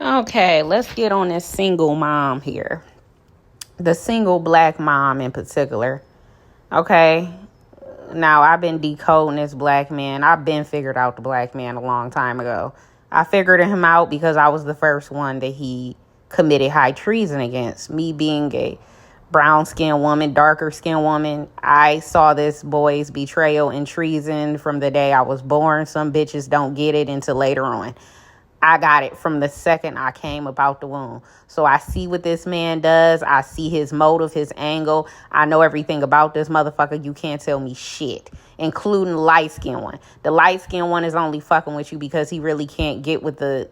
Okay, let's get on this single mom here. The single black mom in particular. Okay. Now, I've been decoding this black man. I've been figured out the black man a long time ago. I figured him out because I was the first one that he committed high treason against. Me being a brown-skinned woman, darker-skinned woman, I saw this boy's betrayal and treason from the day I was born. Some bitches don't get it until later on. I got it from the second I came about the womb. So I see what this man does. I see his motive, his angle. I know everything about this motherfucker. You can't tell me shit, including the light-skinned one. The light-skinned one is only fucking with you because he really can't get with the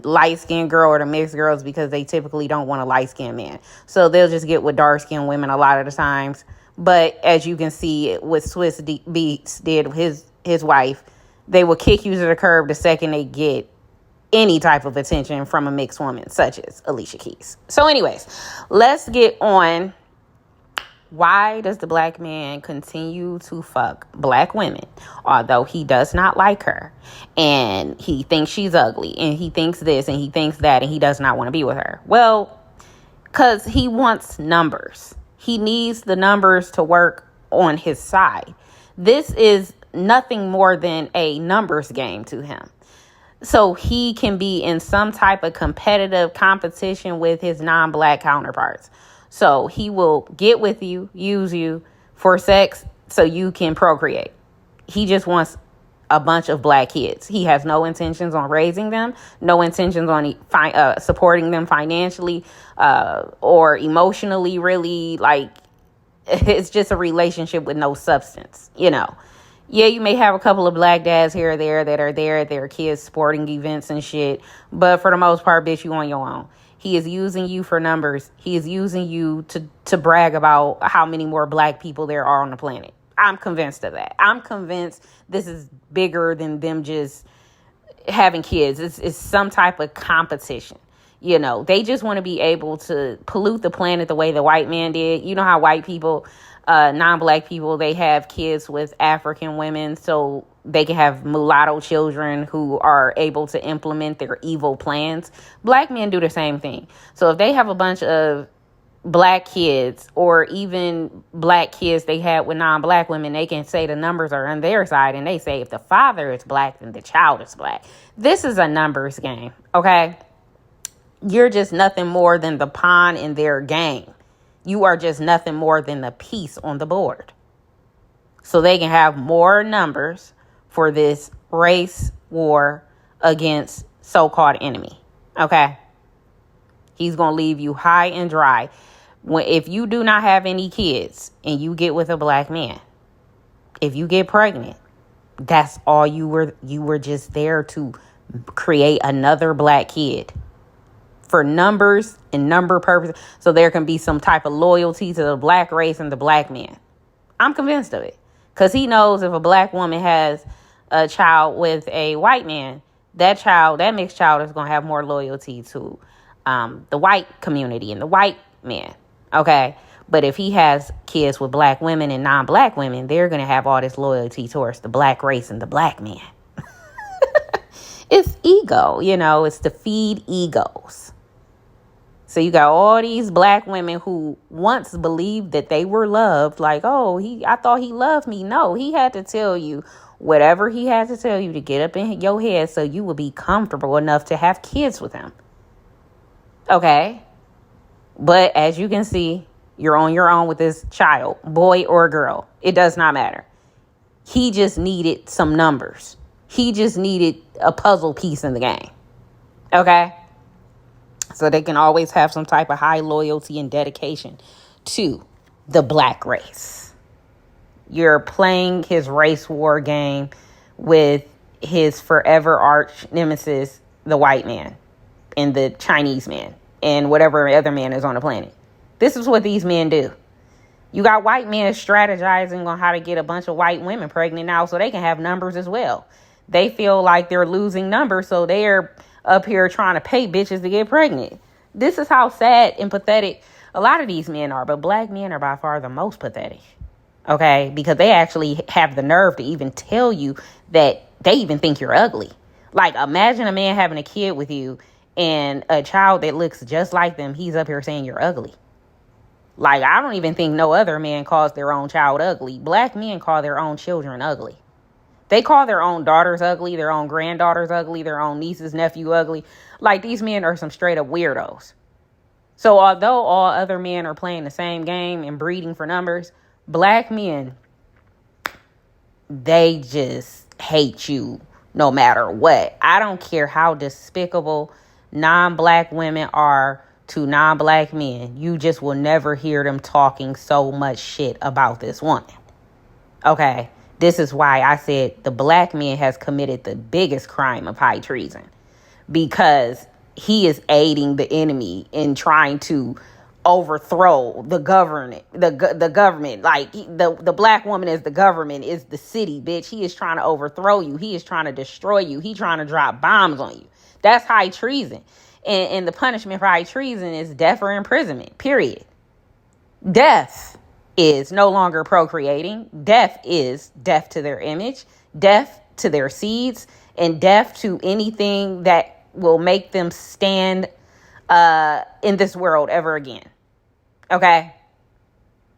light-skinned girl or the mixed girls because they typically don't want a light-skinned man. So they'll just get with dark-skinned women a lot of the times. But as you can see, what Swiss Beats did with his wife, they will kick you to the curb the second they get any type of attention from a mixed woman such as Alicia Keys. So anyways, let's get on. Why does the black man continue to fuck black women, although he does not like her, and he thinks she's ugly, and he thinks this, and he thinks that, and he does not want to be with her? Well, because he wants numbers. He needs the numbers to work on his side. This is nothing more than a numbers game to him. So he can be in some type of competitive competition with his non-black counterparts. So he will get with you, use you for sex so you can procreate. He just wants a bunch of black kids. He has no intentions on raising them, no intentions on supporting them financially or emotionally, really. Like, it's just a relationship with no substance, you know. Yeah, you may have a couple of black dads here or there that are there at their kids' sporting events and shit. But for the most part, bitch, you on your own. He is using you for numbers. He is using you to brag about how many more black people there are on the planet. I'm convinced of that. I'm convinced this is bigger than them just having kids. It's some type of competition. You know, they just want to be able to pollute the planet the way the white man did. You know how white people, non-black people, they have kids with African women so they can have mulatto children who are able to implement their evil plans. Black men do the same thing. So if they have a bunch of black kids or even black kids they had with non-black women, they can say the numbers are on their side, and they say if the father is black, then the child is black. This is a numbers game, okay? You're just nothing more than the pawn in their game. You are just nothing more than the piece on the board. So they can have more numbers for this race war against so-called enemy. Okay? He's going to leave you high and dry. If you do not have any kids and you get with a black man, if you get pregnant, that's all you were. You were just there to create another black kid. For numbers and number purposes, so there can be some type of loyalty to the black race and the black man. I'm convinced of it. Because he knows if a black woman has a child with a white man, that mixed child is going to have more loyalty to the white community and the white man. Okay? But if he has kids with black women and non-black women, they're going to have all this loyalty towards the black race and the black man. It's ego, you know, it's to feed egos. So you got all these black women who once believed that they were loved. Like, oh, I thought he loved me. No, he had to tell you whatever he had to tell you to get up in your head so you would be comfortable enough to have kids with him. Okay? But as you can see, you're on your own with this child, boy or girl. It does not matter. He just needed some numbers. He just needed a puzzle piece in the game. Okay? So they can always have some type of high loyalty and dedication to the black race. You're playing his race war game with his forever arch nemesis, the white man, and the Chinese man, and whatever other man is on the planet. This is what these men do. You got white men strategizing on how to get a bunch of white women pregnant now so they can have numbers as well. They feel like they're losing numbers, so they're up here trying to pay bitches to get pregnant. This is how sad and pathetic a lot of these men are. But black men are by far the most pathetic. Okay? Because they actually have the nerve to even tell you that they even think you're ugly. Like, imagine a man having a kid with you and a child that looks just like them, he's up here saying you're ugly. Like, I don't even think no other man calls their own child ugly. Black men call their own children ugly. They call their own daughters ugly, their own granddaughters ugly, their own nieces, nephew ugly. Like, these men are some straight up weirdos. So although all other men are playing the same game and breeding for numbers, black men, they just hate you no matter what. I don't care how despicable non-black women are to non-black men. You just will never hear them talking so much shit about this woman. Okay? This is why I said the black man has committed the biggest crime of high treason, because he is aiding the enemy in trying to overthrow the government. The government, like the black woman is the government, is the city, bitch. He is trying to overthrow you. He is trying to destroy you. He trying to drop bombs on you. That's high treason. And the punishment for high treason is death or imprisonment, period. Death is no longer procreating. Death is death to their image, death to their seeds, and death to anything that will make them stand in this world ever again. Okay?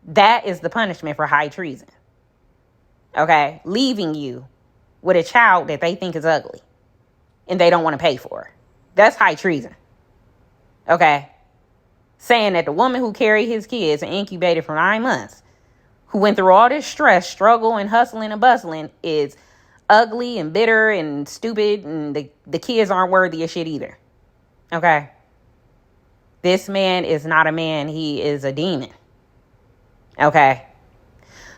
That is the punishment for high treason. Okay? Leaving you with a child that they think is ugly and they don't want to pay for. That's high treason. Okay? Saying that the woman who carried his kids and incubated for 9 months, who went through all this stress, struggle, and hustling and bustling, is ugly and bitter and stupid, and the kids aren't worthy of shit either. Okay? This man is not a man. He is a demon. Okay?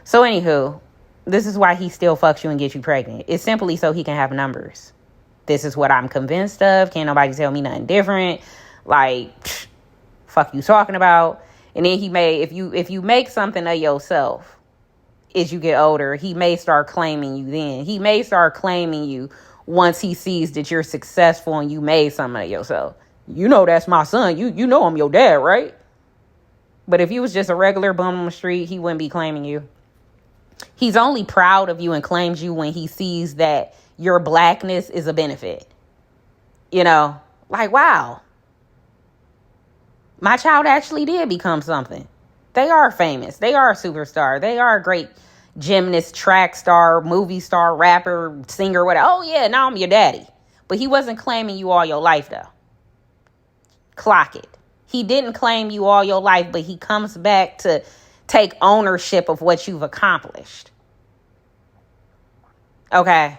So anywho, this is why he still fucks you and gets you pregnant. It's simply so he can have numbers. This is what I'm convinced of. Can't nobody tell me nothing different. Like, fuck you talking about. And then he may, if you make something of yourself as you get older, he may start claiming you then. He may start claiming you once he sees that you're successful and you made something of yourself. You know that's my son. You know I'm your dad, right? But if you was just a regular bum on the street, he wouldn't be claiming you. He's only proud of you and claims you when he sees that your blackness is a benefit. You know, like, wow. My child actually did become something. They are famous. They are a superstar. They are a great gymnast, track star, movie star, rapper, singer, whatever. Oh, yeah, now I'm your daddy. But he wasn't claiming you all your life, though. Clock it. He didn't claim you all your life, but he comes back to take ownership of what you've accomplished. Okay?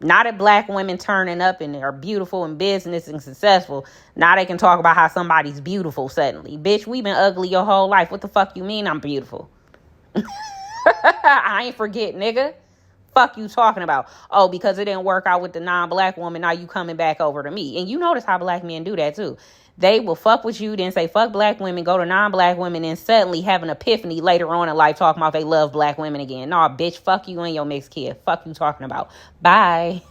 Now that black women turning up and are beautiful in business and successful, now they can talk about how somebody's beautiful suddenly. Bitch, we've been ugly your whole life. What the fuck you mean I'm beautiful? I ain't forget, nigga. Fuck you talking about? Oh, because it didn't work out with the non-black woman, now you coming back over to me. And you notice how black men do that too. They will fuck with you, then say fuck black women, go to non-black women, and suddenly have an epiphany later on in life talking about they love black women again. Nah, bitch, fuck you and your mixed kid. Fuck you talking about. Bye.